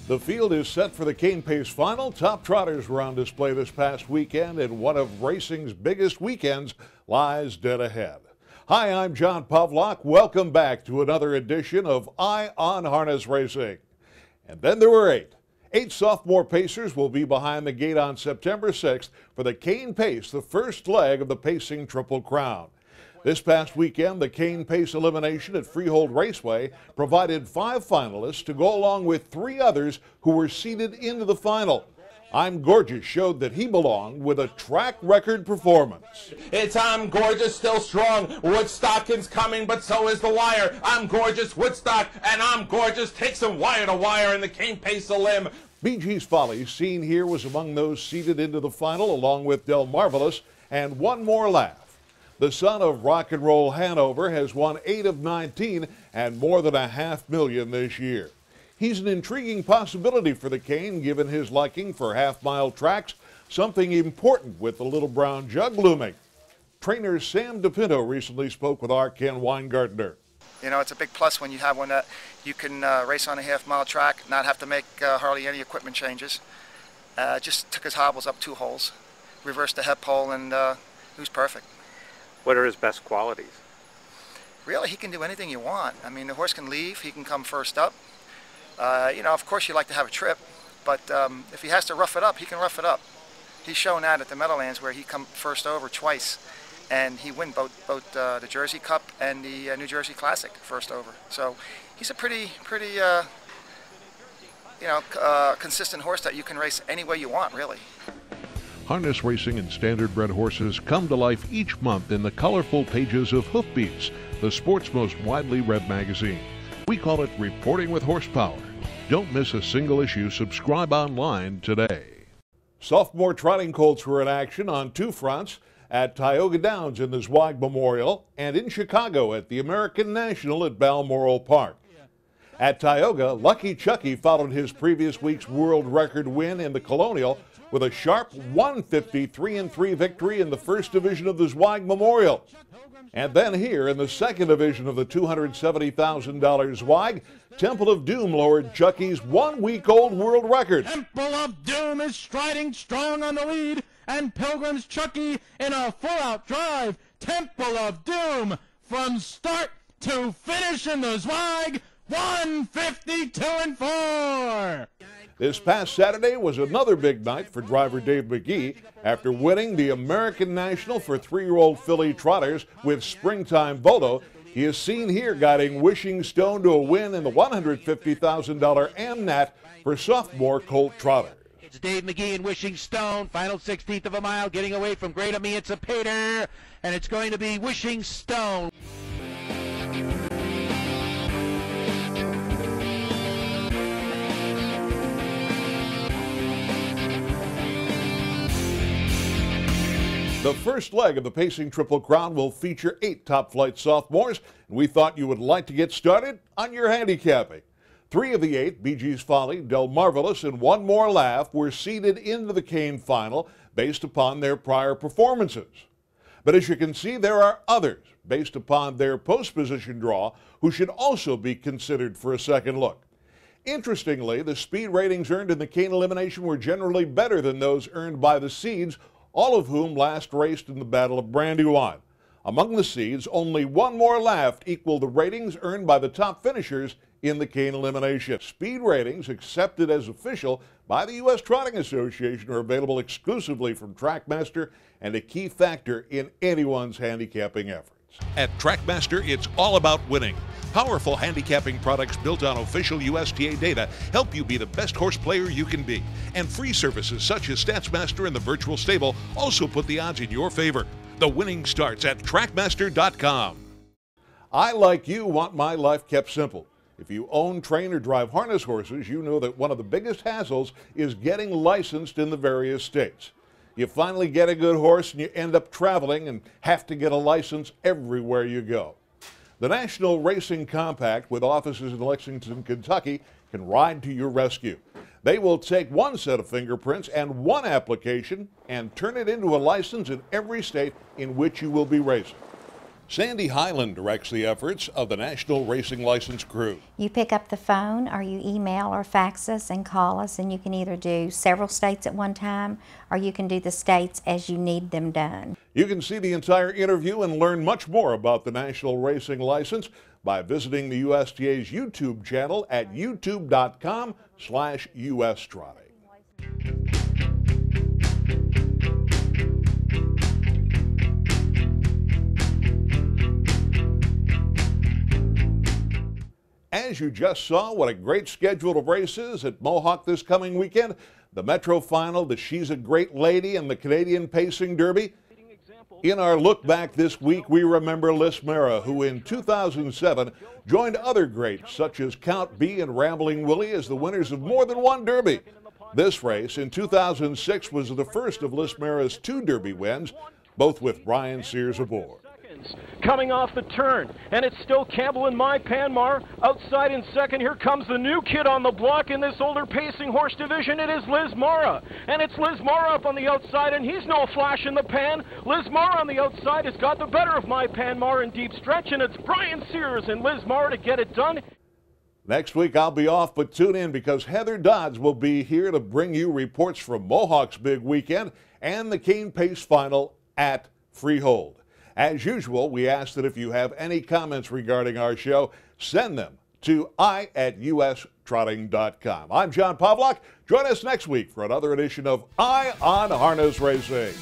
The field is set for the Cane Pace final. Top trotters were on display this past weekend, and one of racing's biggest weekends lies dead ahead. Hi, I'm John Pavlak. Welcome back to another edition of Eye on Harness Racing. And then there were eight. 8 sophomore pacers will be behind the gate on September 6th for the Cane Pace, the first leg of the pacing Triple Crown. This past weekend, the Cane Pace Elimination at Freehold Raceway provided 5 finalists to go along with 3 others who were seeded into the final. I'm Gorgeous showed that he belonged with a track record performance. It's I'm Gorgeous, still strong. Woodstocking's coming, but so is the wire. I'm Gorgeous, Woodstock, and I'm Gorgeous. Takes him wire to wire in the Cane Pace Elim. BG's Folly, seen here, was among those seeded into the final, along with Del Marvelous and One More Laugh. The son of rock and roll Hanover has won 8 of 19 and more than $500,000 this year. He's an intriguing possibility for the Cane, given his liking for half-mile tracks, something important with the Little Brown Jug looming. Trainer Sam DePinto recently spoke with our Ken Weingartner. You know, it's a big plus when you have one that you can race on a half-mile track, not have to make hardly any equipment changes. Just took his hobbles up 2 holes, reversed the head pole, and he was perfect. What are his best qualities? Really, he can do anything you want. I mean, the horse can leave, he can come first up. You know, of course you like to have a trip, but if he has to rough it up, he can rough it up. He's shown that at the Meadowlands where he come first over twice, and he won both the Jersey Cup and the New Jersey Classic first over. So he's a pretty you know, consistent horse that you can race any way you want, really. Harness racing and standard-bred horses come to life each month in the colorful pages of Hoofbeats, the sport's most widely read magazine. We call it Reporting with Horsepower. Don't miss a single issue. Subscribe online today. Sophomore trotting colts were in action on 2 fronts, at Tioga Downs in the Zweig Memorial and in Chicago at the American National at Balmoral Park. At Tioga, Lucky Chucky followed his previous week's world record win in the Colonial with a sharp 153-3 victory in the first division of the Zweig Memorial. And then here in the second division of the $270,000 Zweig, Temple of Doom lowered Chucky's 1-week-old world record. Temple of Doom is striding strong on the lead, and Pilgrim's Chucky in a full-out drive. Temple of Doom from start to finish in the Zweig, 152-4. This past Saturday was another big night for driver Dave McGee after winning the American National for 3-year-old filly trotters with Springtime Volo. He is seen here guiding Wishing Stone to a win in the $150,000 AmNat for sophomore colt trotters. It's Dave McGee and Wishing Stone, final 16th of a mile, getting away from Great Emancipator, and it's going to be Wishing Stone. The first leg of the Pacing Triple Crown will feature 8 top-flight sophomores, and we thought you would like to get started on your handicapping. 3 of the 8, BG's Folly, Del Marvelous, and One More Laugh, were seeded into the Cane final based upon their prior performances. But as you can see, there are others, based upon their post-position draw, who should also be considered for a second look. Interestingly, the speed ratings earned in the Cane Elimination were generally better than those earned by the seeds, all of whom last raced in the Battle of Brandywine. Among the seeds, only One More Laugh equaled the ratings earned by the top finishers in the Cane Elimination. Speed ratings accepted as official by the U.S. Trotting Association are available exclusively from TrackMaster and a key factor in anyone's handicapping efforts. At TrackMaster, it's all about winning. Powerful handicapping products built on official USTA data help you be the best horse player you can be. And free services such as StatsMaster and the Virtual Stable also put the odds in your favor. The winning starts at TrackMaster.com. I, like you, want my life kept simple. If you own, train, or drive harness horses, you know that one of the biggest hassles is getting licensed in the various states. You finally get a good horse and you end up traveling and have to get a license everywhere you go. The National Racing Compact, with offices in Lexington, Kentucky, can ride to your rescue. They will take 1 set of fingerprints and 1 application and turn it into a license in every state in which you will be racing. Sandy Highland directs the efforts of the National Racing License Crew. You pick up the phone or you email or fax us and call us, and you can either do several states at one time or you can do the states as you need them done. You can see the entire interview and learn much more about the National Racing License by visiting the USTA's YouTube channel at youtube.com/UStrotting. As you just saw, what a great schedule of races at Mohawk this coming weekend. The Metro Final, the She's a Great Lady, and the Canadian Pacing Derby. In our look back this week, we remember Liz Mara, who in 2007 joined other greats such as Count B and Rambling Willie as the winners of more than one Derby. This race in 2006 was the first of Liz Mara's 2 Derby wins, both with Brian Sears aboard. Coming off the turn, and it's still Campbell and My Panmar outside in second. Here comes the new kid on the block in this older pacing horse division. It is Liz Mara, and it's Liz Mara up on the outside, and he's no flash in the pan. Liz Mara on the outside has got the better of My Panmar in deep stretch, and it's Brian Sears and Liz Mara to get it done. Next week I'll be off, but tune in because Heather Dodds will be here to bring you reports from Mohawk's big weekend and the Cane Pace Final at Freehold. As usual, we ask that if you have any comments regarding our show, send them to i@ustrotting.com. I'm John Pavlak. Join us next week for another edition of Eye on Harness Racing.